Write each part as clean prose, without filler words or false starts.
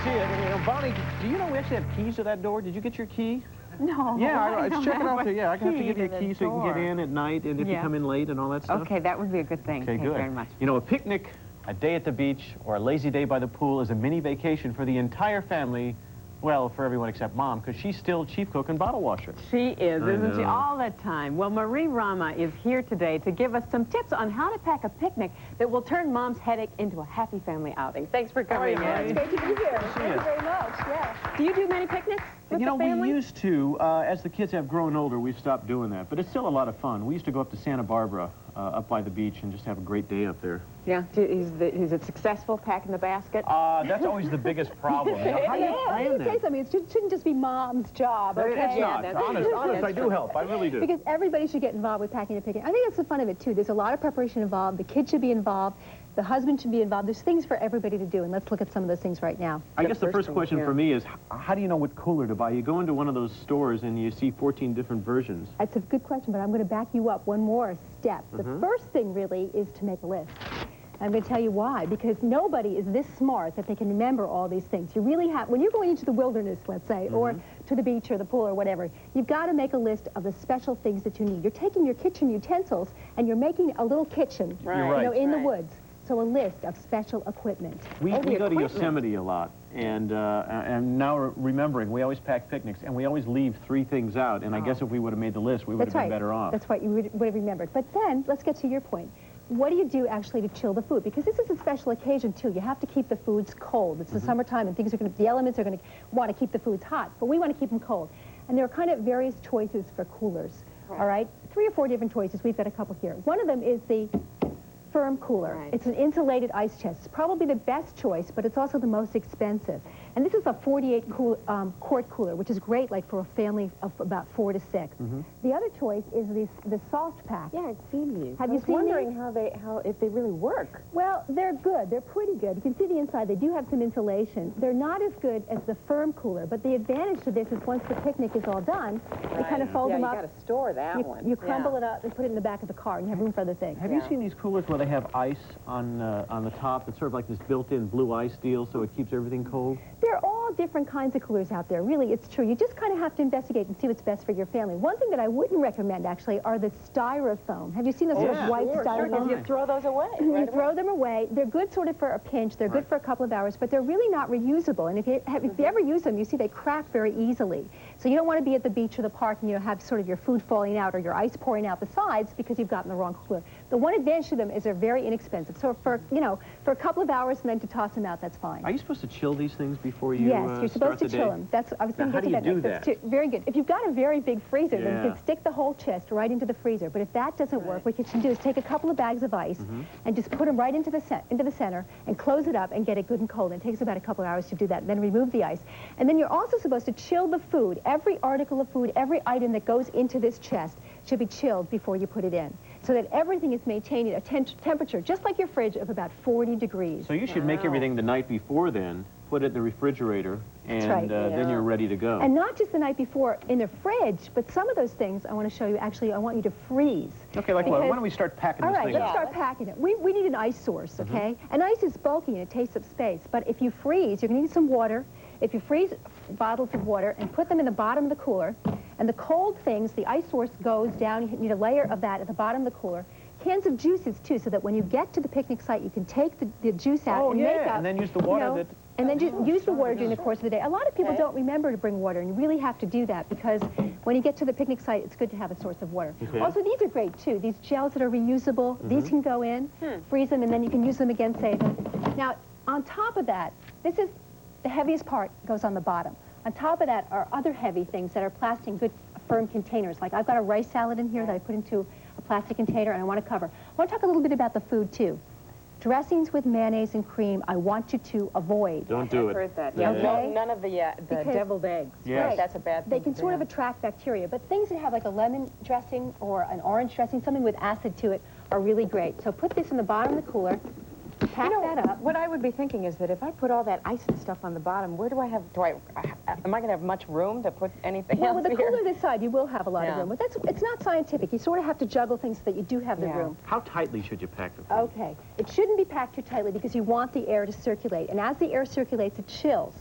see it. And, you know, Bonnie, do you know we actually have keys to that door? Did you get your key? No. Yeah, it's checking out there. Yeah, I can have to give you a key so you can get door. in at night and if you come in late and all that stuff. Okay, that would be a good thing. Okay, Thank you very much. You know, a picnic, a day at the beach, or a lazy day by the pool is a mini vacation for the entire family. Well, for everyone except Mom, because she's still chief cook and bottle washer. She is, isn't she? All the time. Well, Marie Rama is here today to give us some tips on how to pack a picnic that will turn Mom's headache into a happy family outing. Thanks for coming. It's great to be here. Thank you very much. Yeah. Do you do many picnics with You know, the family? we used to. As the kids have grown older, we've stopped doing that. But it's still a lot of fun. We used to go up to Santa Barbara, up by the beach, and just have a great day up there. Yeah. Is it successful packing the basket? That's always the biggest problem. You know, how do you plan that? Say something. It shouldn't just be Mom's job, okay? It's not. that's Honest, true. I do help. I really do. Because everybody should get involved with packing a picnic. I think that's the fun of it, too. There's a lot of preparation involved. The kids should be involved. The husband should be involved. There's things for everybody to do, and let's look at some of those things right now. I guess the first question for me is, how do you know what cooler to buy? You go into one of those stores and you see 14 different versions. That's a good question, but I'm going to back you up one more step. The first thing, really, is to make a list. I'm going to tell you why, because nobody is this smart that they can remember all these things. You really have, when you're going into the wilderness, let's say, or to the beach or the pool or whatever, you've got to make a list of the special things that you need. You're taking your kitchen utensils and you're making a little kitchen, you know, in the woods. So a list of special equipment. We go to Yosemite a lot, and now remembering, we always pack picnics, and we always leave 3 things out, and I guess if we would have made the list, we would have been better off. That's right, you would have remembered. But then, let's get to your point. What do you do actually to chill the food? Because this is a special occasion, too. You have to keep the foods cold. It's the summertime, and the elements are going to want to keep the foods hot, but we want to keep them cold. And there are kind of various choices for coolers, all right? 3 or 4 different choices. We've got a couple here. One of them is the firm cooler. It's an insulated ice chest. It's probably the best choice, but it's also the most expensive. And this is a 48-quart cooler, which is great, like for a family of about 4 to 6. The other choice is the soft pack. Yeah, I've seen these. Have you seen wondering these? if they really work. Well, they're good. They're pretty good. You can see the inside. They do have some insulation. They're not as good as the firm cooler, but the advantage to this is once the picnic is all done, you kind of fold them up. You got to store that one. You crumble it up and put it in the back of the car, and you have room for other things. Have you seen these coolers where they have ice on the top? It's sort of like this built-in blue ice deal, so it keeps everything cold? They're all different kinds of coolers out there. Really, it's true. You just kind of have to investigate and see what's best for your family. One thing that I wouldn't recommend, actually, are the styrofoam. Have you seen those sort of white styrofoam? You throw those away. You throw them away. They're good sort of for a pinch. They're good for a couple of hours, but they're really not reusable. And if you ever use them, you see they crack very easily. So you don't want to be at the beach or the park and have sort of your food falling out or your ice pouring out the sides because you've gotten the wrong cooler. The one advantage to them is they're very inexpensive. So for a couple of hours and then to toss them out, that's fine. Are you supposed to chill these things before you Yes, you're supposed to chill them. I was going to get to that. How do you do that? Very good. If you've got a very big freezer, then you can stick the whole chest right into the freezer. But if that doesn't work, what you can do is take a couple of bags of ice and just put them right into the center and close it up and get it good and cold. And it takes about a couple of hours to do that. And then remove the ice. And then you're also supposed to chill the food. Every article of food, every item that goes into this chest should be chilled before you put it in, so that everything is maintaining a temperature, just like your fridge, of about 40 degrees. So you should make everything the night before then, put it in the refrigerator, and then you're ready to go. And not just the night before in the fridge, but some of those things I want to show you, actually, I want you to freeze. Okay, like what? Why don't we start packing this thing let's start packing it. We need an ice source, okay? And ice is bulky and it takes up space, but if you freeze, you're going to need some water. If you freeze bottles of water and put them in the bottom of the cooler, and the cold things, the ice source goes down, you need a layer of that at the bottom of the cooler. Cans of juices, too, so that when you get to the picnic site, you can take the juice out and make up. And then use the water and then use the water during the course of the day. A lot of people don't remember to bring water, and you really have to do that because when you get to the picnic site, it's good to have a source of water. Also, these are great, too. These gels that are reusable, these can go in, freeze them, and then you can use them again, save them. Now, on top of that, this is the heaviest part goes on the bottom. On top of that are other heavy things that are plastic in good, firm containers. Like I've got a rice salad in here that I put into a plastic container, and I want to cover. I want to talk a little bit about the food, too. Dressings with mayonnaise and cream, I want you to avoid. Don't do it. I've heard that. Yeah. None of the deviled eggs. Yes. Right, that's a bad thing. They can sort of attract bacteria, but things that have like a lemon dressing or an orange dressing, something with acid to it, are really great. So put this in the bottom of the cooler. pack that up. What I would be thinking is that if I put all that ice and stuff on the bottom, where do I have, am I going to have much room to put anything else Well, with the here? cooler this side, you will have a lot of room. But it's not scientific. You sort of have to juggle things so that you do have the room. How tightly should you pack the food? Okay. It shouldn't be packed too tightly because you want the air to circulate. And as the air circulates, it chills.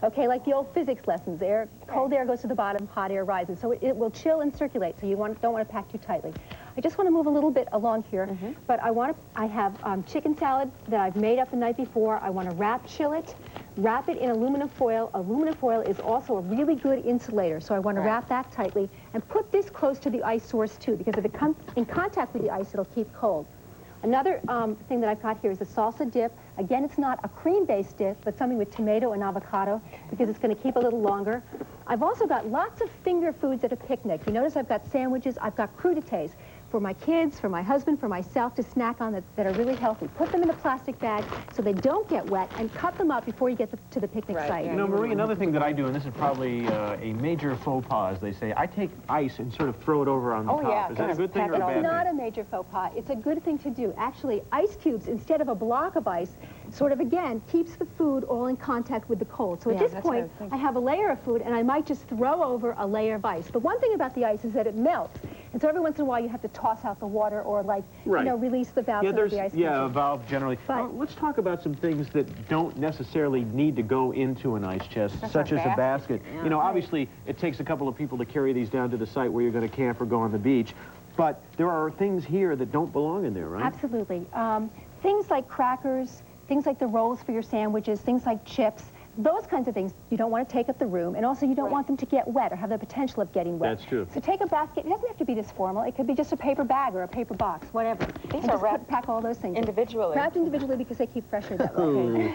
Okay, like the old physics lessons. Cold air goes to the bottom, hot air rises. So it will chill and circulate, so you don't want to pack too tightly. I just want to move a little bit along here, but I have chicken salad that I've made up the night before. I want to chill it, wrap it in aluminum foil. Aluminum foil is also a really good insulator, so I want to wrap that tightly and put this close to the ice source too, because if it comes in contact with the ice, it'll keep cold. Another thing that I've got here is a salsa dip. Again, it's not a cream-based dip, but something with tomato and avocado, because it's going to keep a little longer. I've also got lots of finger foods at a picnic. You notice I've got sandwiches, I've got crudités for my kids, for my husband, for myself to snack on that are really healthy. Put them in a plastic bag so they don't get wet, and cut them up before you get to the picnic site. You know, Marie, another thing that I do, and this is probably a major faux pas, as they say, I take ice and sort of throw it over on the top. Is that a good thing or a bad thing? It's not a major faux pas. It's a good thing to do. Actually, ice cubes, instead of a block of ice, sort of, again, keeps the food all in contact with the cold. So at this point, I have a layer of food, and I might just throw over a layer of ice. The one thing about the ice is that it melts. And so every once in a while, you have to toss out the water or, like, you know, release the valve of the ice. Yeah, a valve generally. But let's talk about some things that don't necessarily need to go into an ice chest, such as a basket. You know, obviously, it takes a couple of people to carry these down to the site where you're going to camp or go on the beach. But there are things here that don't belong in there, right? Absolutely. Things like crackers, things like the rolls for your sandwiches, things like chips, those kinds of things you don't want to take up the room, and also you don't want them to get wet or have the potential of getting wet. That's true. So take a basket. It doesn't have to be this formal. It could be just a paper bag or a paper box, whatever. These are wrapped, pack all those things individually. Wrapped individually because they keep fresher that way.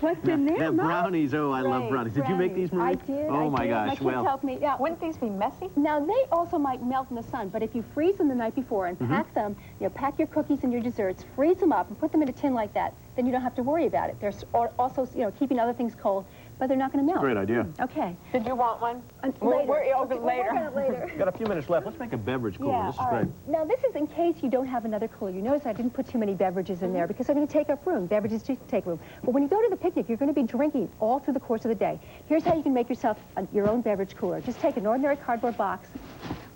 What's in there? Brownies. Oh, I love brownies. Did you make these, Marie? I did. Oh my gosh. My kids helped me. Yeah. Wouldn't these be messy? Now they also might melt in the sun, but if you freeze them the night before and pack them, you know, pack your cookies and your desserts, freeze them up and put them in a tin like that, then you don't have to worry about it. They're also, you know, keeping other things cold, but they're not going to melt. Great idea. Okay. Did you want one? Later. We're over later. later. We'll work on it later. Got a few minutes left. Let's make a beverage cooler. This is great. Now this is in case you don't have another cooler. You notice I didn't put too many beverages in there because they're going to take up room. Beverages do take room. But when you go to the picnic, you're going to be drinking all through the course of the day. Here's how you can make yourself your own beverage cooler. Just take an ordinary cardboard box,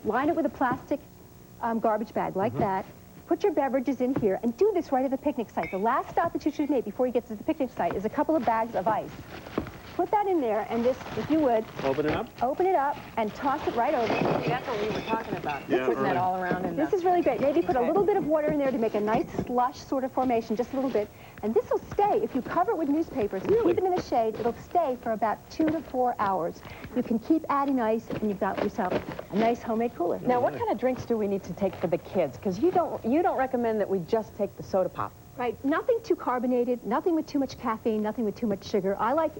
line it with a plastic garbage bag like that. Put your beverages in here and do this right at the picnic site. The last stop that you should make before you get to the picnic site is a couple of bags of ice. Put that in there and just, if you would, open it up. Open it up and toss it right over. That's what we were talking about. Yeah, putting that all around in This is really great. Maybe put a little bit of water in there to make a nice slush sort of formation, just a little bit. And this will stay. If you cover it with newspapers and keep them in the shade, it'll stay for about 2 to 4 hours. You can keep adding ice, and you've got yourself a nice homemade cooler. Now, what kind of drinks do we need to take for the kids? Because you don't recommend that we just take the soda pop. Right, nothing too carbonated, nothing with too much caffeine, nothing with too much sugar. I like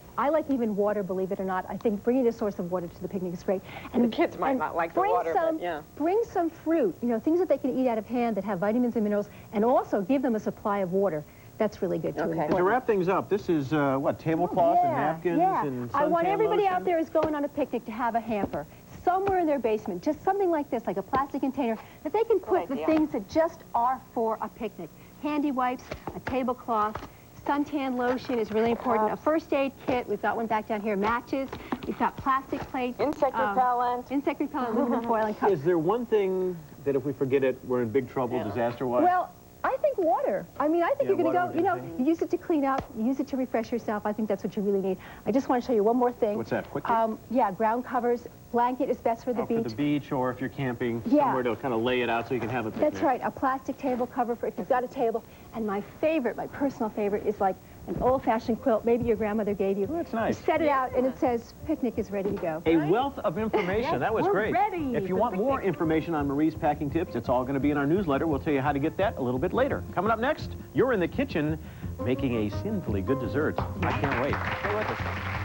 even water, believe it or not. I think bringing a source of water to the picnic is great. And the kids might not like the water, but yeah. Bring some fruit, you know, things that they can eat out of hand that have vitamins and minerals, and also give them a supply of water. That's really good, too. Okay. And to wrap things up, this is, what, tablecloth and napkins and I want everybody lotion? out there who's going on a picnic to have a hamper. Somewhere in their basement, just something like this, like a plastic container, that they can put the things that just are for a picnic. Handy wipes, a tablecloth, suntan lotion is really important, a first aid kit, we've got one back down here, matches, we've got plastic plates. Insect repellent. Insect repellent, aluminum foil, and cups. Is there one thing that if we forget it, we're in big trouble disaster-wise? Well, I think water. I mean, I think you're going to go, you know, thing. you use it to clean up, you use it to refresh yourself. I think that's what you really need. I just want to show you one more thing. What's that, quick? Yeah, ground covers. Blanket is best for the beach. For the beach, or if you're camping, somewhere to kind of lay it out so you can have a picnic. That's right, a plastic table cover for if you've got a table. And my favorite, my personal favorite, is like an old-fashioned quilt maybe your grandmother gave you. Oh, that's nice. You set it out and it says, picnic is ready to go. A wealth of information. That was great. Ready. If you want more information on Marie's packing tips, it's all going to be in our newsletter. We'll tell you how to get that a little bit later. Coming up next, you're in the kitchen making a sinfully good dessert. I can't wait. Stay with us.